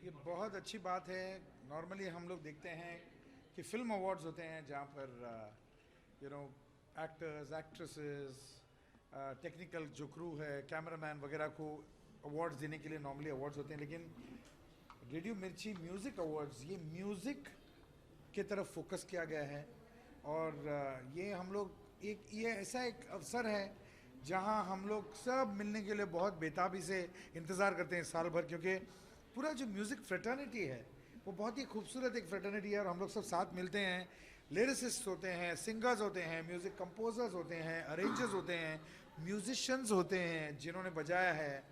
ये बहुत अच्छी बात है। नॉर्मली हम लोग देखते हैं कि फिल्म अवार्ड्स होते हैं जहाँ पर you know actors, actresses, technical जो क्रू है, कैमरामैन वगैरह को अवार्ड्स देने के लिए नॉर्मली अवार्ड्स होते हैं, लेकिन रेडियो मिर्ची म्यूज़िक अवार्ड्स ये म्यूज़िक के तरफ फोकस किया गया है। और ये हम लोग ये ऐसा एक अवसर है जहां हम लोग सब मिलने के लिए बहुत बेताबी से इंतज़ार करते हैं साल भर, क्योंकि पूरा जो म्यूज़िक फ्रेटर्निटी है वो बहुत ही खूबसूरत एक फ्रेटर्निटी है। और हम लोग सब साथ मिलते हैं, लिरिसिस्ट होते हैं, सिंगर्स होते हैं, म्यूज़िक कंपोजर्स होते हैं, अरेंजर्स होते हैं, म्यूजिशियंस होते हैं जिन्होंने बजाया है।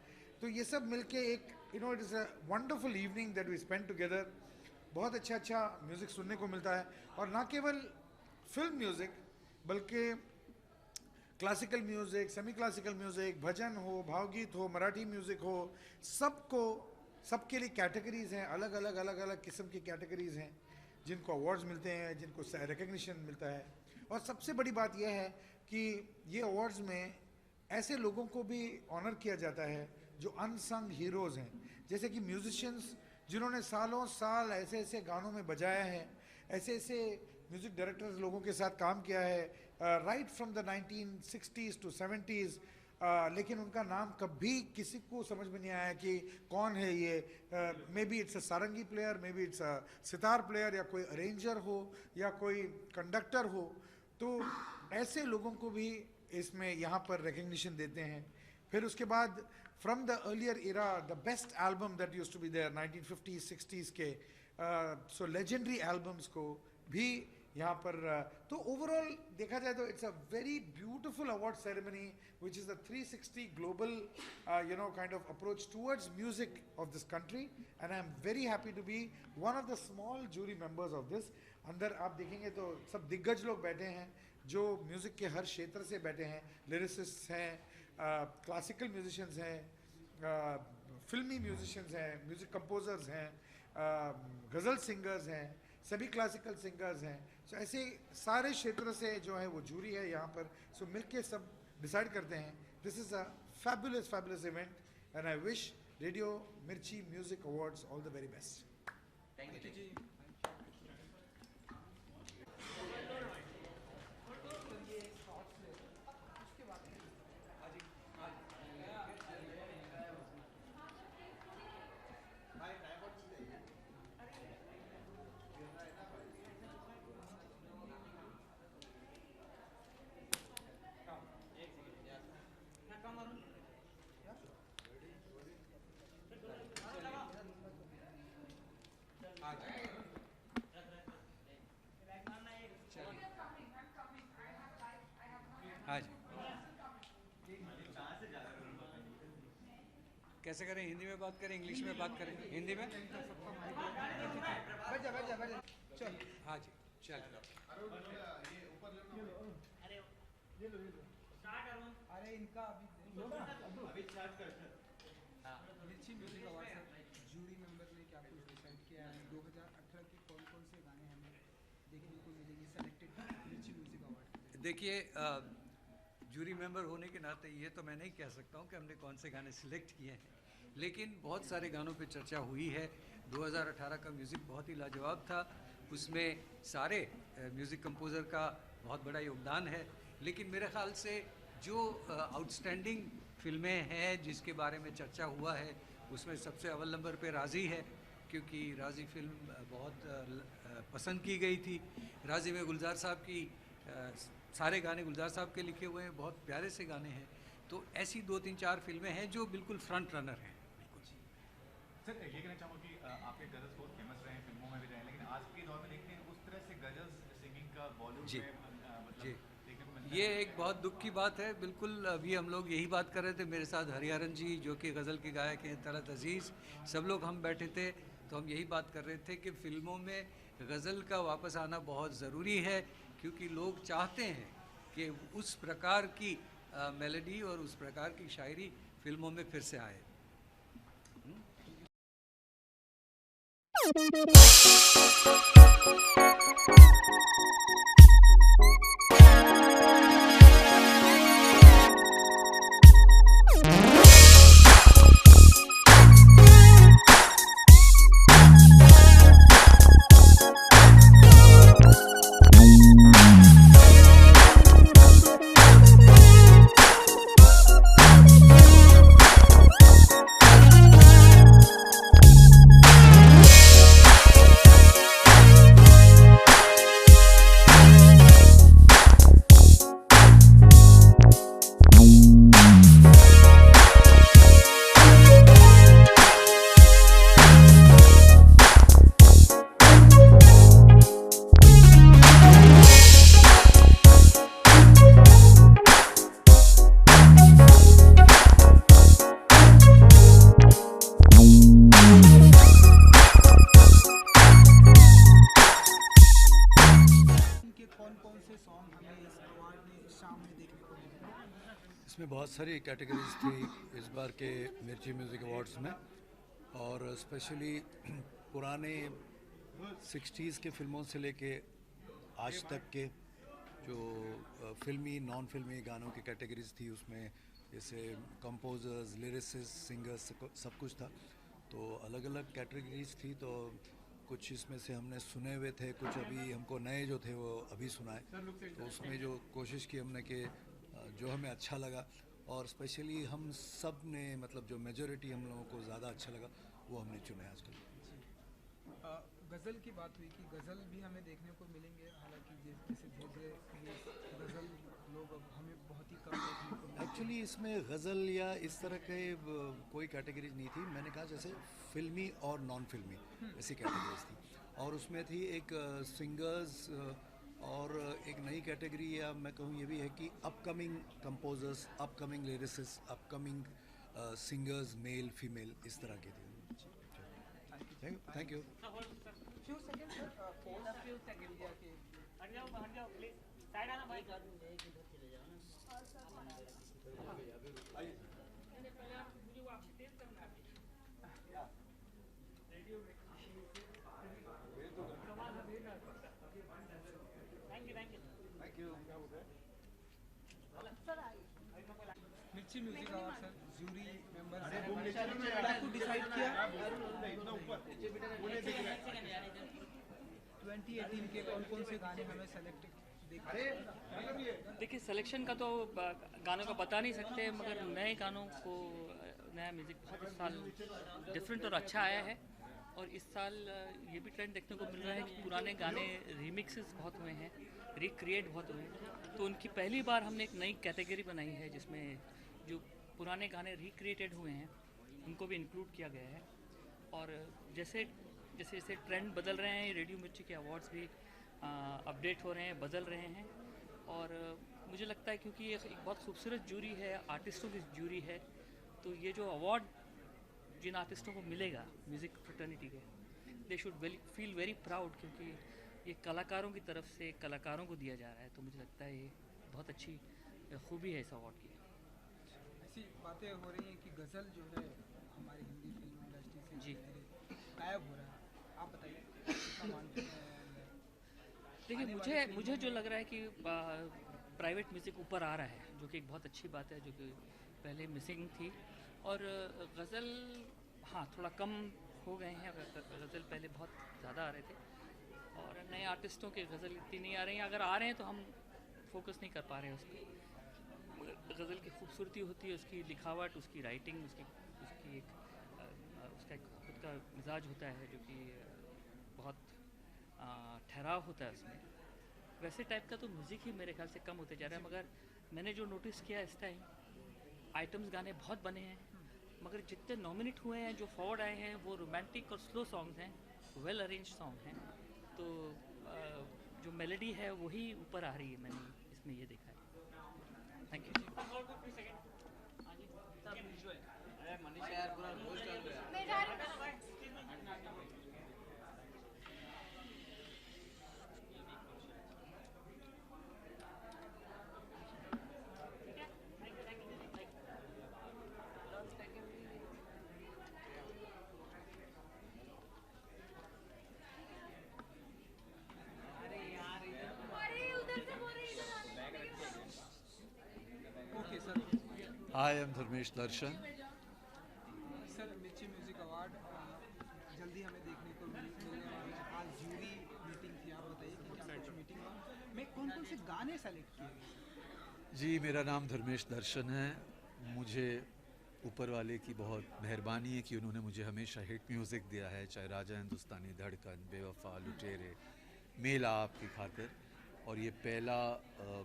तो ये सब मिलके एक it is a wonderful evening that we spend together. बहुत अच्छा म्यूज़िक सुनने को मिलता है, और ना केवल फिल्म म्यूज़िक बल्कि classical music, semi classical music, भजन हो, भावगीत हो, मराठी म्यूज़िक हो, सबके लिए कैटेगरीज़ हैं, अलग अलग किस्म की कैटेगरीज़ हैं जिनको अवार्ड्स मिलते हैं, जिनको रिकग्निशन मिलता है। और सबसे बड़ी बात यह है कि ये अवार्ड्स में ऐसे लोगों को भी ऑनर किया जाता है जो अनसंग हीरोज़ हैं, जैसे कि म्यूजिशियंस जिन्होंने सालों साल ऐसे ऐसे गानों में बजाया है, ऐसे ऐसे म्यूज़िक डायरेक्टर्स लोगों के साथ काम किया है, right from the 1960s to 70s, लेकिन उनका नाम कभी किसी को समझ में नहीं आया कि कौन है ये। May be it's a sarangi player, may be it's a sitar player, या कोई अरेंजर हो, या कोई कंडक्टर हो। तो ऐसे लोगों को भी इसमें यहाँ पर रिकग्निशन देते हैं। फिर उसके बाद from the earlier era, the best album that used to be there 1950s 60s के सो लेजेंडरी एल्बम्स को भी यहाँ पर तो ओवरऑल देखा जाए तो it's a very beautiful award ceremony which is a 360 global kind of approach towards music of this country, and I am very happy to be one of the small jury members of this. अंदर आप देखेंगे तो सब दिग्गज लोग बैठे हैं जो म्यूज़िक के हर क्षेत्र से बैठे हैं, लिरिसिस्ट हैं, क्लासिकल म्यूजिशियंस हैं, फिल्मी म्यूजिशियंस हैं, म्यूज़िक कंपोजर्स हैं, गज़ल सिंगर्स हैं, सभी क्लासिकल सिंगर्स हैं। सो ऐसे सारे क्षेत्र से जो है वो जूरी है यहाँ पर। सो मिलके सब डिसाइड करते हैं। This is a fabulous event, and I wish radio Mirchi music awards all the very best. Thank you जी। हाँ जी। कैसे करें? हिंदी में बात करें, इंग्लिश में बात करें? हिंदी में? चल हाँ जी, चल। अरे इनका अभी Mirchi music award sir jury member ने क्या कुछ डिसाइड किया है 2018 के कौन कौन से गाने हमें देखने को मिलेंगे सेलेक्टेड मिर्ची म्यूजिक अवार्ड के लिए? देखिए, जूरी मेंबर होने के नाते ये तो मैं नहीं कह सकता हूँ कि हमने कौन से गाने सिलेक्ट किए हैं, लेकिन बहुत सारे गानों पे चर्चा हुई है। 2018 का म्यूज़िक बहुत ही लाजवाब था, उसमें सारे म्यूज़िक कंपोज़र का बहुत बड़ा योगदान है। लेकिन मेरे ख़्याल से जो आउटस्टैंडिंग फिल्में हैं जिसके बारे में चर्चा हुआ है, उसमें सबसे अव्वल नंबर पे राज़ी है, क्योंकि राज़ी फिल्म बहुत पसंद की गई थी। राज़ी में गुलजार साहब की सारे गाने गुलजार साहब के लिखे हुए हैं, बहुत प्यारे से गाने हैं। तो ऐसी 2-3-4 फिल्में हैं जो बिल्कुल फ्रंट रनर हैं। सर ये कहना चाहूँगा कि आपके गजल्स बहुत फेमस रहे हैं, फिल्मों में भी रहे हैं, लेकिन आज के दौर में देखते हैं उस तरह से गजल्स सिंगिंग का बॉलीवुड जी। में मतलब जी, देखने को मिलता ये है। एक बहुत दुख की बात है। बिल्कुल अभी हम लोग यही बात कर रहे थे, मेरे साथ हरिहरन जी जो कि गज़ल के गायक हैं, तलत अज़ीज़, सब लोग हम बैठे थे, तो हम यही बात कर रहे थे कि फ़िल्मों में गज़ल का वापस आना बहुत ज़रूरी है, क्योंकि लोग चाहते हैं कि उस प्रकार की मेलोडी और उस प्रकार की शायरी फिल्मों में फिर से आए। इनके कौन कौन से सॉन्ग हमें इस अवार्ड में इस शाम में देखने को मिलेंगे? इसमें बहुत सारी कैटेगरीज थी इस बार के मिर्ची म्यूज़िक अवार्ड्स में, और स्पेशली पुराने 60s के फिल्मों से लेके आज तक के जो फिल्मी नॉन फिल्मी गानों की कैटेगरीज थी, उसमें जैसे कंपोजर्स, लिरिसिस्ट, सिंगर्स, सब कुछ था। तो अलग अलग कैटेगरीज थी, तो कुछ इसमें से हमने सुने हुए थे, कुछ अभी हमको नए जो थे वो अभी सुनाए। तो उसमें जो कोशिश की हमने कि जो हमें अच्छा लगा, और स्पेशली हम सब ने मतलब जो मेजॉरिटी हम लोगों को ज़्यादा अच्छा लगा वो हमने चुने आजकल। गज़ल की बात हुई कि गज़ल भी हमें देखने को मिलेंगे, हालांकि जैसे धीरे धीरे ये गज़ल लोग अब हमें बहुत ही कम देखने को मिलेंगे। एक्चुअली इसमें गज़ल या इस तरह के कोई कैटेगरीज नहीं थी। मैंने कहा जैसे फिल्मी और नॉन फिल्मी ऐसी कैटेगरीज थी, और उसमें थी एक सिंगर्स, और एक नई कैटेगरी या मैं कहूँ ये भी है कि upcoming composers, upcoming lyricist, upcoming singers, male female, इस तरह के थे। Thank you. Few second sir, few second जाके Mirchi music award sir jury members क्या कुछ डिसाइड किया 2018 के कौन कौन से गाने हमें सेलेक्ट देखिए, सिलेक्शन का तो गानों का बता नहीं सकते, मगर नए गानों को, नया म्यूज़िक बहुत इस साल डिफरेंट और अच्छा आया है। और इस साल ये भी ट्रेंड देखने को मिल रहा है कि पुराने गाने रीमिक्सेस बहुत हुए हैं, रिक्रिएट बहुत हुए हैं। तो उनकी पहली बार हमने एक नई कैटेगरी बनाई है जिसमें जो पुराने गाने रिक्रिएटेड हुए हैं उनको भी इंक्लूड किया गया है। और जैसे जैसे जैसे ट्रेंड बदल रहे हैं, रेडियो मिर्ची के अवार्ड्स भी अपडेट हो रहे हैं, बदल रहे हैं। और मुझे लगता है क्योंकि एक बहुत खूबसूरत जूरी है, आर्टिस्टों की जूरी है, तो ये जो अवार्ड जिन आर्टिस्टों को मिलेगा म्यूज़िक फ्रेटर्निटी के, they should feel very proud, क्योंकि ये कलाकारों की तरफ से कलाकारों को दिया जा रहा है। तो मुझे लगता है ये बहुत अच्छी खूबी है इस अवार्ड की। ऐसी बातें हो रही हैं कि गज़ल जो है हमारी हिंदी फिल्म इंडस्ट्री से जी। धीरे गायब हो रहा है, आप बताइए कितना मानते हैं? देखिए, मुझे जो लग रहा है कि प्राइवेट म्यूज़िक ऊपर आ रहा है, जो कि एक बहुत अच्छी बात है, जो कि पहले मिसिंग थी। और गज़ल हाँ थोड़ा कम हो गए हैं, गज़ल पहले बहुत ज़्यादा आ रहे थे, और नए आर्टिस्टों के गज़ल इतनी नहीं आ रही हैं। अगर आ रहे हैं तो हम फोकस नहीं कर पा रहे हैं उस पर। गज़ल की खूबसूरती होती है उसकी लिखावट, उसकी राइटिंग, उसकी एक उसका एक खुद का मिजाज होता है, जो कि बहुत ठहराव होता है उसमें। वैसे टाइप का तो म्यूज़िक ही मेरे ख्याल से कम होते जा रहा है। मगर मैंने जो नोटिस किया इस टाइम, आइटम्स गाने बहुत बने हैं, मगर जितने नॉमिनेट हुए हैं, जो फॉरवर्ड आए हैं, वो रोमांटिक और स्लो सॉन्ग्स हैं, वेल अरेंज सॉन्ग हैं। तो जो मेलोडी है वही ऊपर आ रही है, मैंने इसमें ये देखा है। Thank you. Okay sir. Hi, I'm Dharmesh Darshan. Sir मिर्ची म्यूज़िक अवार्ड जल्दी हमें देखने को मिलने वाला है। आज जूरी मीटिंग थी, आप बताइए कि क्या कुछ मीटिंग में कौन कौन से गाने सेलेक्ट किए गए? जी, मेरा नाम धर्मेश दर्शन है। मुझे ऊपर वाले की बहुत मेहरबानी है कि उन्होंने मुझे हमेशा हिट म्यूज़िक दिया है, चाहे राजा हिंदुस्तानी, धड़कन, बेवफा, लुटेरे, मेला आपकी खातिर। और ये पहला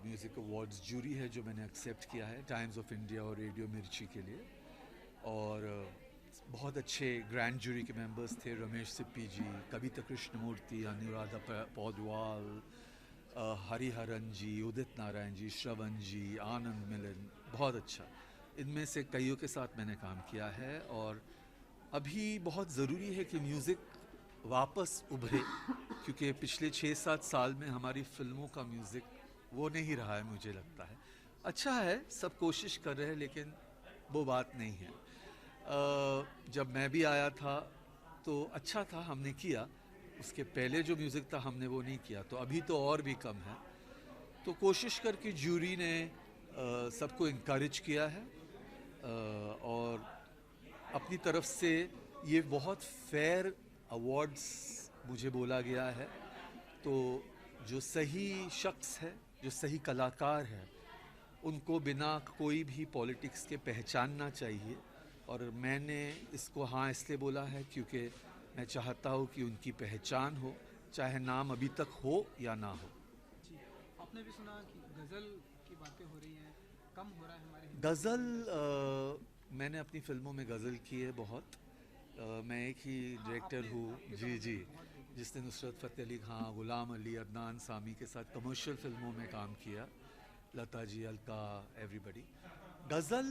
म्यूज़िक अवार्ड्स जूरी है जो मैंने एक्सेप्ट किया है टाइम्स ऑफ इंडिया और रेडियो मिर्ची के लिए। और बहुत अच्छे ग्रैंड जूरी के मेंबर्स थे, रमेश सिप्पी जी, कविता कृष्णमूर्ति, अनुराधा पौडवाल, हरिहरन जी, उदित नारायण जी, श्रवण जी, आनंद मिलन। बहुत अच्छा, इनमें से कईयों के साथ मैंने काम किया है। और अभी बहुत ज़रूरी है कि म्यूज़िक वापस उभरे, क्योंकि पिछले 6-7 साल में हमारी फिल्मों का म्यूज़िक वो नहीं रहा है। मुझे लगता है अच्छा है, सब कोशिश कर रहे हैं, लेकिन वो बात नहीं है। जब मैं भी आया था तो अच्छा था, हमने किया। उसके पहले जो म्यूज़िक था हमने वो नहीं किया, तो अभी तो और भी कम है। तो कोशिश करके जूरी ने सबको इनकरेज किया है, और अपनी तरफ से ये बहुत फेयर अवार्ड्स मुझे बोला गया है। तो जो सही शख्स है, जो सही कलाकार है, उनको बिना कोई भी पॉलिटिक्स के पहचानना चाहिए। और मैंने इसको हाँ इसलिए बोला है क्योंकि मैं चाहता हूँ कि उनकी पहचान हो, चाहे नाम अभी तक हो या ना हो। जी, आपने भी सुना कि गज़ल की बातें हो रही हैं, कम हो रहा है हमारे गज़ल मैंने अपनी फिल्मों में गज़ल की है बहुत। मैं एक ही डायरेक्टर हूँ जी, जिसने नुसरत फ़तेह अली खां, ग़ुलाम अली, अदनान सामी के साथ कमर्शियल फिल्मों में काम किया, लता जी, अलका, एवरीबडी। गज़ल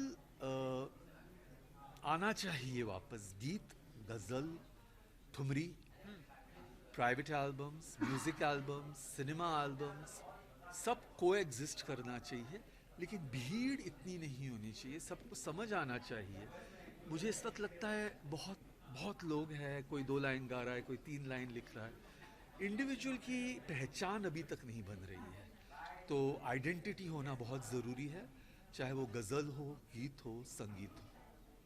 आना चाहिए वापस, गीत, गज़ल, ठुमरी, private albums, music albums, cinema albums, सब को एग्जिस्ट करना चाहिए, लेकिन भीड़ इतनी नहीं होनी चाहिए। सबको समझ आना चाहिए। मुझे इस वक्त लगता है बहुत लोग हैं, कोई 2 लाइन गा रहा है, कोई 3 लाइन लिख रहा है। इंडिविजुअल की पहचान अभी तक नहीं बन रही है, तो आइडेंटिटी होना बहुत ज़रूरी है, चाहे वो गज़ल हो, गीत हो, संगीत हो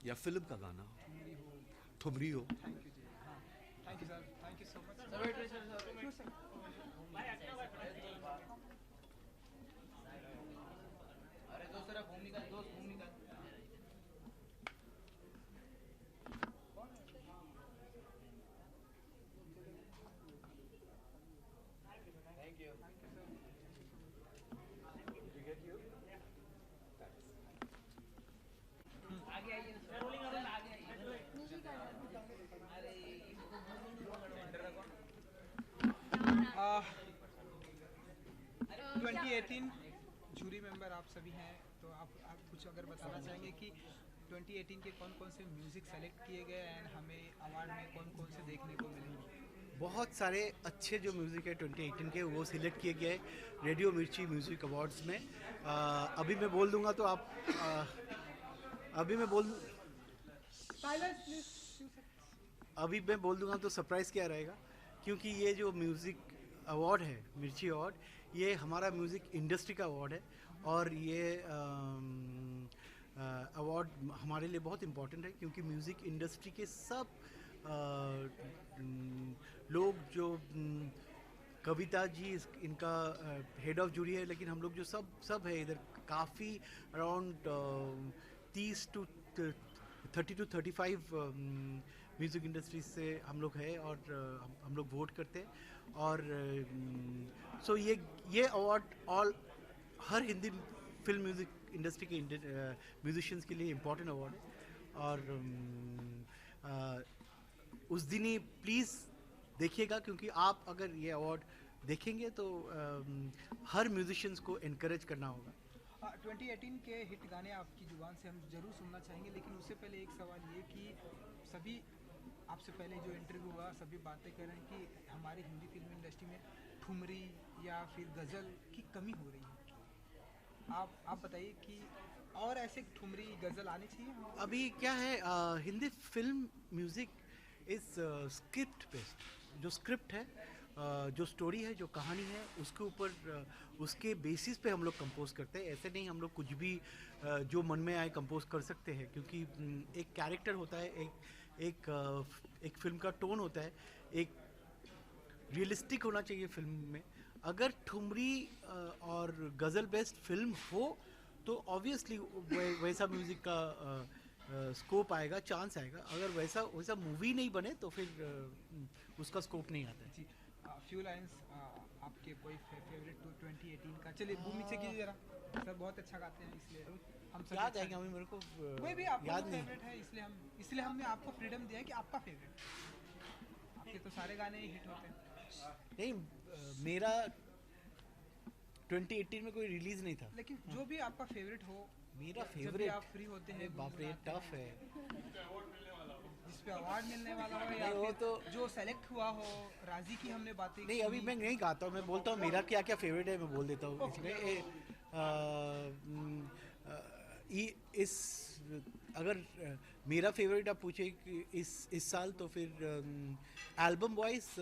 या फिल्म का गाना हो, ठुमरी हो। थैंक यू जी। हाँ, thank you sir, thank you so much. 2018 jury member आप सभी हैं, तो आप कुछ अगर बताना चाहेंगे कि 2018 के कौन कौन से म्यूज़िक सेलेक्ट किए गए एंड हमें अवार्ड में कौन कौन से देखने को मिलेंगे? बहुत सारे अच्छे जो म्यूज़िक है 2018 के वो सिलेक्ट किए गए रेडियो मिर्ची म्यूज़िक अवार्ड्स में। अभी मैं बोल दूंगा तो आप अभी मैं बोल दूंगा तो सरप्राइज़ क्या रहेगा, क्योंकि ये जो म्यूज़िक अवार्ड है मिर्ची अवार्ड, ये हमारा म्यूज़िक इंडस्ट्री का अवार्ड है और ये अवार्ड हमारे लिए बहुत इम्पोर्टेंट है, क्योंकि म्यूज़िक इंडस्ट्री के सब लोग जो कविता जी इनका हेड ऑफ जूरी है, लेकिन हम लोग जो सब है इधर काफ़ी अराउंड 30 to 35 म्यूज़िक इंडस्ट्री से हम लोग है और हम लोग वोट करते हैं। और सो ये अवार्ड हर हिंदी फिल्म म्यूज़िक इंडस्ट्री के म्यूजिशियंस के लिए इम्पोर्टेंट अवार्ड है। और उस दिन ही प्लीज़ देखिएगा, क्योंकि आप अगर ये अवार्ड देखेंगे तो हर म्यूजिशियंस को इनकरेज करना होगा। 2018 के हिट गाने आपकी जुबान से हम जरूर सुनना चाहेंगे, लेकिन उससे पहले एक सवाल ये कि सभी आपसे पहले जो इंटरव्यू हुआ सभी बातें कर रहे हैं कि हमारी हिंदी फिल्म इंडस्ट्री में ठुमरी या फिर गज़ल की कमी हो रही है। आप बताइए कि और ऐसे ठुमरी गज़ल आने चाहिए। अभी क्या है, हिंदी फिल्म म्यूज़िक इस स्क्रिप्ट बेस्ड, जो स्क्रिप्ट है, जो स्टोरी है, जो कहानी है, उसके ऊपर उसके बेसिस पे हम लोग कंपोज करते हैं। ऐसे नहीं हम लोग कुछ भी जो मन में आए कंपोज कर सकते हैं, क्योंकि एक कैरेक्टर होता है, एक फिल्म का टोन होता है, एक रियलिस्टिक होना चाहिए फिल्म में। अगर ठुमरी और गज़ल बेस्ड फिल्म हो तो ऑब्वियसली वैसा म्यूज़िक का स्कोप आएगा, चांस आएगा। अगर वैसा मूवी नहीं बने तो फिर उसका स्कोप नहीं आता है। जी, फ्यू लाइंस आपके कोई फेवरेट 2018 का? चलिए भूमि से कीजिए जरा, सर बहुत अच्छा गाते हैं इसलिए हम सब याद आएंगे हमें, मेरे को कोई भी आपका याद नहीं। फेवरेट है, इसलिए हमने आपको फ्रीडम दिया है कि आपका फेवरेट। आपके तो सारे गाने ही हिट होते हैं। नहीं, मेरा 2018 में कोई रिलीज नहीं था। लेकिन जो भी आपका फेवरेट हो, मेरा जब भी फेवरेट, आप फ्री होते हैं, बाप रे टफ है। जिस पे अवार्ड मिलने वाला हो या नहीं, वो फिर तो जो सेलेक्ट हुआ हो। राजी की हमने बातें नहीं, अभी मैं नहीं गाता हूँ, मैं बोलता हूँ मेरा क्या क्या फेवरेट है, मैं बोल देता हूँ इसमें। इस अगर मेरा फेवरेट आप पूछे कि इस साल, तो फिर एल्बम वाइज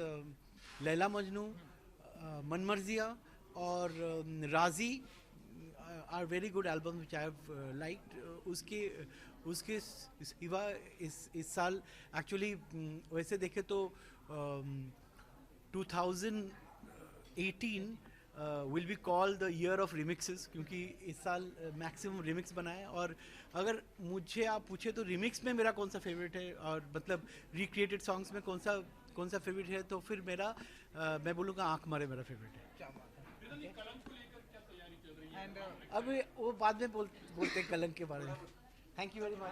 लैला मजनू, मनमर्जिया और Raazi are very good album which I have liked. उसके सिवा इस साल एक्चुअली वैसे देखे तो 2018 will be called the year of remixes, क्योंकि इस साल मैक्सिमम रिमिक्स बना है। और अगर मुझे आप पूछे तो रिमिक्स में मेरा कौन सा फेवरेट है, और मतलब रिक्रिएटेड सॉन्ग्स में कौन सा फेवरेट है, तो फिर मेरा मैं बोलूँगा आँख मारे मेरा फेवरेट है। क्या बात है। एंड अब वो बाद में बोलते हैं कलंक के बारे में। Thank you very much.